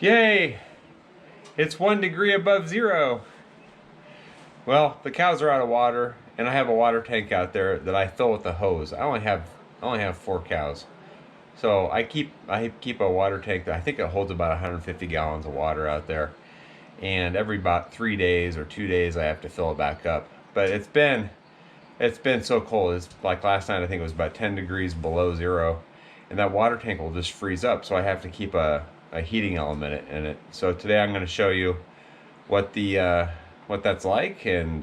Yay! It's 1 degree above zero. Well, the cows are out of water, and I have a water tank out there that I fill with the hose. I only have 4 cows, so I keep a water tank that I think it holds about 150 gallons of water out there, and every about 3 days or 2 days I have to fill it back up. But it's been so cold. It's like last night I think it was about 10 degrees below zero, and that water tank will just freeze up. So I have to keep a heating element in it. So today I'm going to show you what that's like and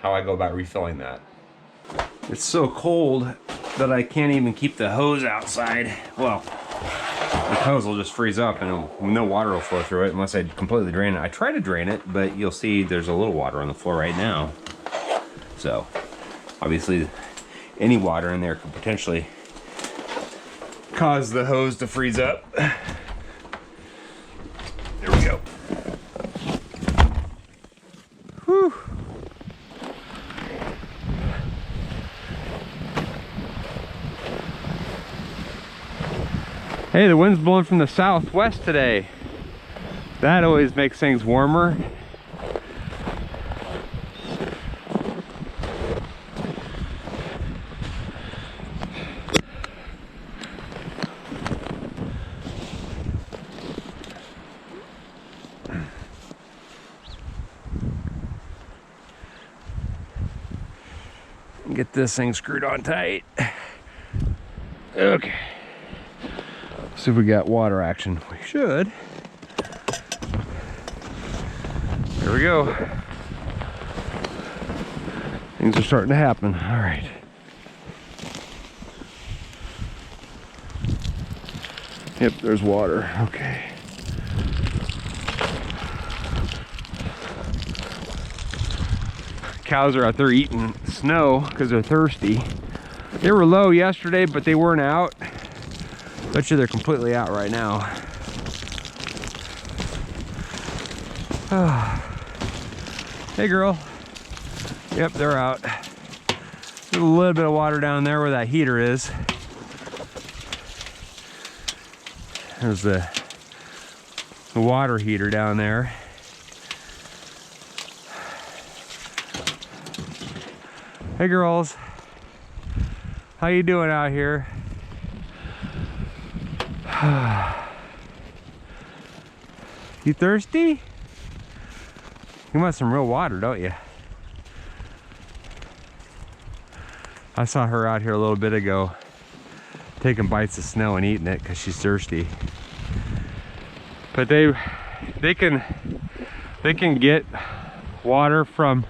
how I go about refilling that. It's so cold that I can't even keep the hose outside. Well, the hose will just freeze up and no water will flow through it unless I completely drain it. I try to drain it, but you'll see there's a little water on the floor right now. So obviously any water in there could potentially cause the hose to freeze up. There we go. Whew. Hey, the wind's blowing from the southwest today. That always makes things warmer. Get this thing screwed on tight. Okay. See if we got water action. We should. There we go. Things are starting to happen. All right. Yep, there's water. Okay. Cows are out there eating snow because they're thirsty. They were low yesterday, but they weren't out. Bet you they're completely out right now. Hey girl. Yep, they're out. There's a little bit of water down there where that heater is. There's the water heater down there. Hey girls, how you doing out here? You thirsty? You want some real water, don't you? I saw her out here a little bit ago taking bites of snow and eating it because she's thirsty. But they can get water from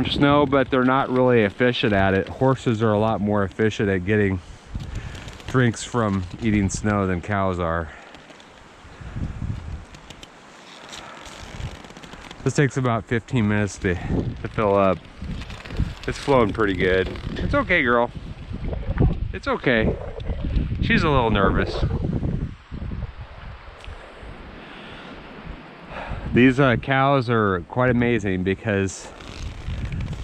snow, but they're not really efficient at it. Horses are a lot more efficient at getting drinks from eating snow than cows are. This takes about 15 minutes to fill up. It's flowing pretty good. It's okay, girl. It's okay. She's a little nervous. These cows are quite amazing because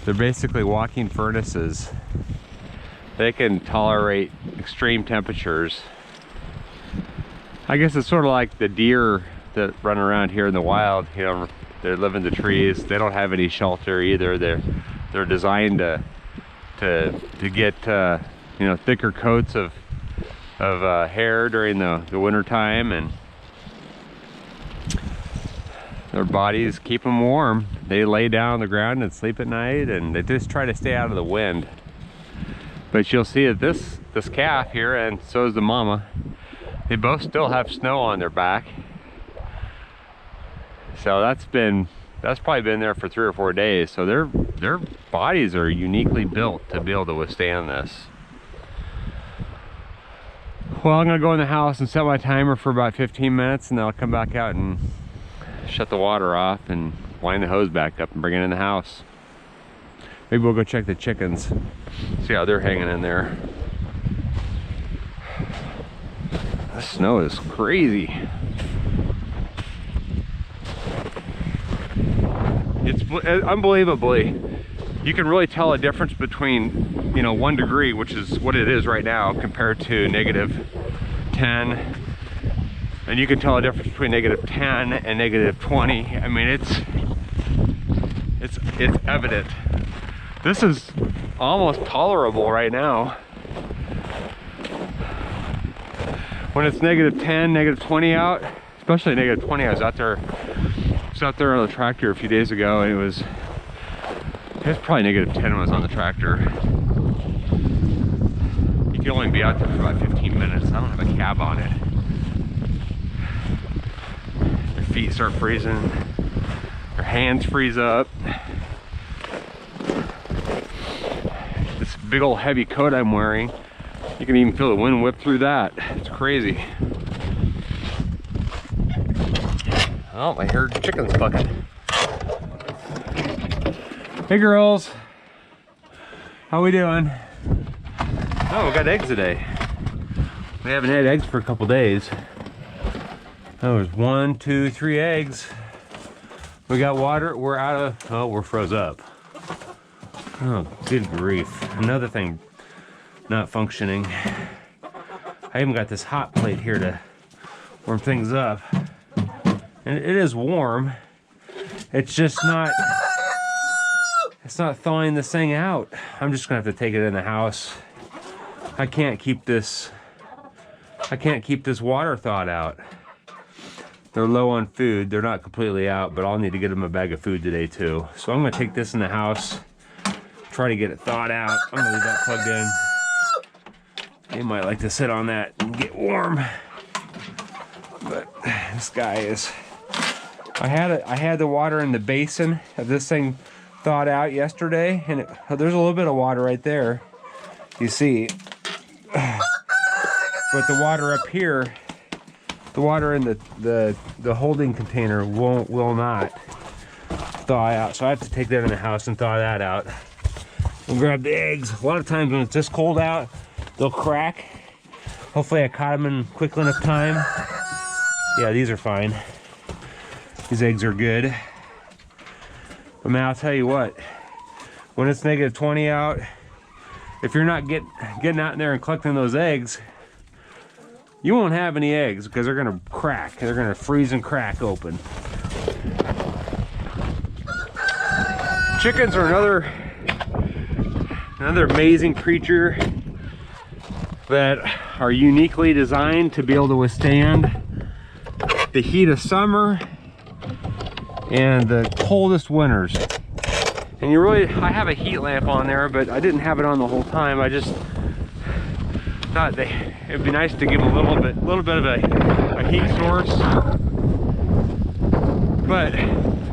they're basically walking furnaces. They can tolerate extreme temperatures. I guess it's sort of like the deer that run around here in the wild. You know, they live in the trees. They don't have any shelter either. They're designed to get you know, thicker coats of hair during the winter time, and their bodies keep them warm. They lay down on the ground and sleep at night, and they just try to stay out of the wind. But you'll see that this calf here, and so is the mama, they both still have snow on their back. So that's probably been there for 3 or 4 days. So their bodies are uniquely built to be able to withstand this. Well, I'm gonna go in the house and set my timer for about 15 minutes, and then I'll come back out and shut the water off and wind the hose back up and bring it in the house. Maybe we'll go check the chickens, see how they're hanging in there. The snow is crazy. It's unbelievably, you can really tell a difference between, you know, 1 degree, which is what it is right now, compared to -10 And you can tell the difference between -10 and -20. I mean, it's evident. This is almost tolerable right now. When it's -10, -20 out, especially -20, I was out there on the tractor a few days ago, and it was probably -10 when I was on the tractor. You can only be out there for about 15 minutes. I don't have a cab on it. Your feet start freezing, your hands freeze up. This big old heavy coat I'm wearing, you can even feel the wind whip through that. It's crazy. Oh, I heard chickens clucking. Hey girls, how we doing? Oh, we got eggs today. We haven't had eggs for a couple days. That was 1, 2, 3 eggs. We got water. We're out of. Oh, we're froze up. Oh, good grief! Another thing not functioning. I even got this hot plate here to warm things up, and it is warm. It's just not. It's not thawing this thing out. I'm just gonna have to take it in the house. I can't keep this water thawed out. They're low on food. They're not completely out, but I'll need to get them a bag of food today too. So I'm gonna take this in the house, try to get it thawed out. I'm gonna leave that plugged in. They might like to sit on that and get warm. But this guy is, I had the water in the basin of this thing thawed out yesterday, and there's a little bit of water right there, you see. But the water up here, the water in the holding container will not thaw out. So I have to take that in the house and thaw that out. And grab the eggs. A lot of times when it's this cold out, they'll crack. Hopefully I caught them in quick enough time. Yeah, these are fine. These eggs are good. But man, I'll tell you what, when it's -20 out, if you're not getting out in there and collecting those eggs, you won't have any eggs because they're gonna crack. They're gonna freeze and crack open. Chickens are another amazing creature that are uniquely designed to be able to withstand the heat of summer and the coldest winters. And I have a heat lamp on there, but I didn't have it on the whole time. I just thought it'd be nice to give them a little bit of a heat source. But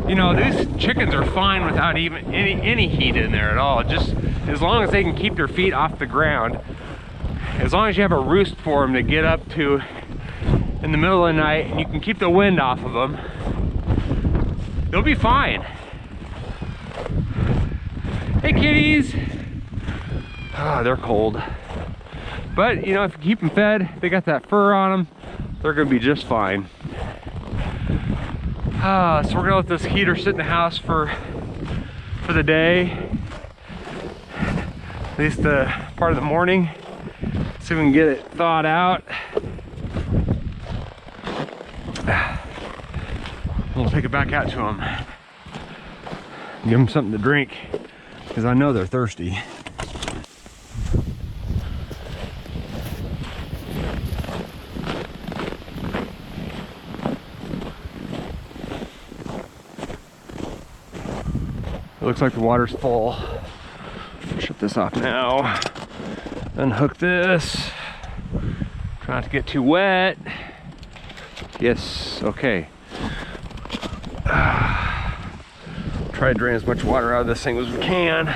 you know, these chickens are fine without even any heat in there at all. Just as long as they can keep their feet off the ground, as long as you have a roost for them to get up to in the middle of the night, and you can keep the wind off of them, they'll be fine. Hey kitties! Ah, they're cold. But you know, if you keep them fed, they got that fur on them, they're gonna be just fine. So we're gonna let this heater sit in the house for the day, at least part of the morning. See if we can get it thawed out. We'll take it back out to them. Give them something to drink, because I know they're thirsty. It looks like the water's full. Shut this off now. Unhook this. Try not to get too wet. Yes, okay. Try to drain as much water out of this thing as we can.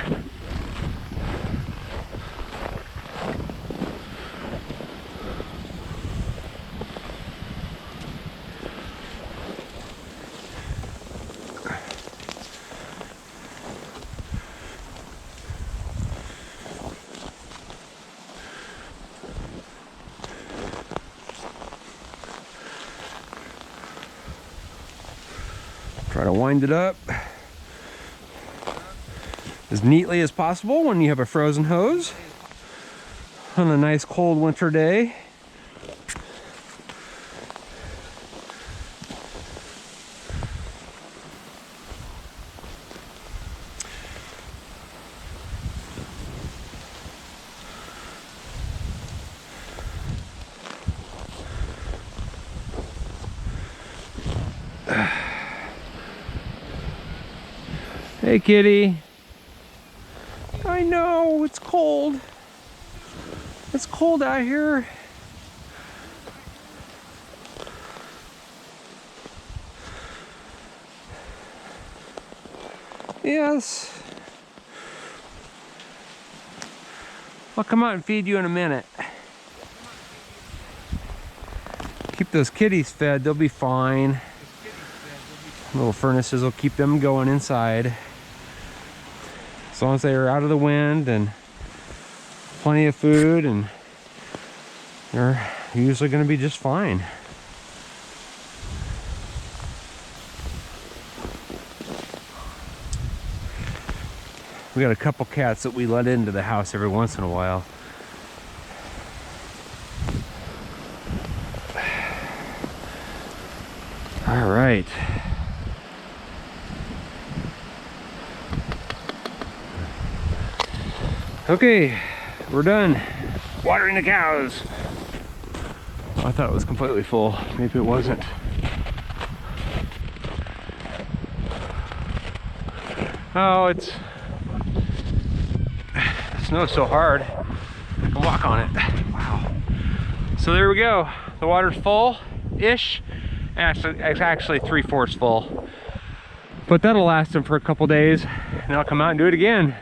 Try to wind it up as neatly as possible when you have a frozen hose on a nice cold winter day. Hey, kitty. I know, it's cold. It's cold out here. Yes. I'll come out and feed you in a minute. Keep those kitties fed, they'll be fine. Little furnaces will keep them going inside. As long as they're out of the wind and plenty of food, and they're usually going to be just fine. We got a couple cats that we let into the house every once in a while. All right. Okay, we're done watering the cows. I thought it was completely full. Maybe it wasn't. Oh, the snow's so hard. I can walk on it. Wow. So there we go. The water's full-ish. Actually, it's actually 3/4 full. But that'll last them for a couple days, and I'll come out and do it again.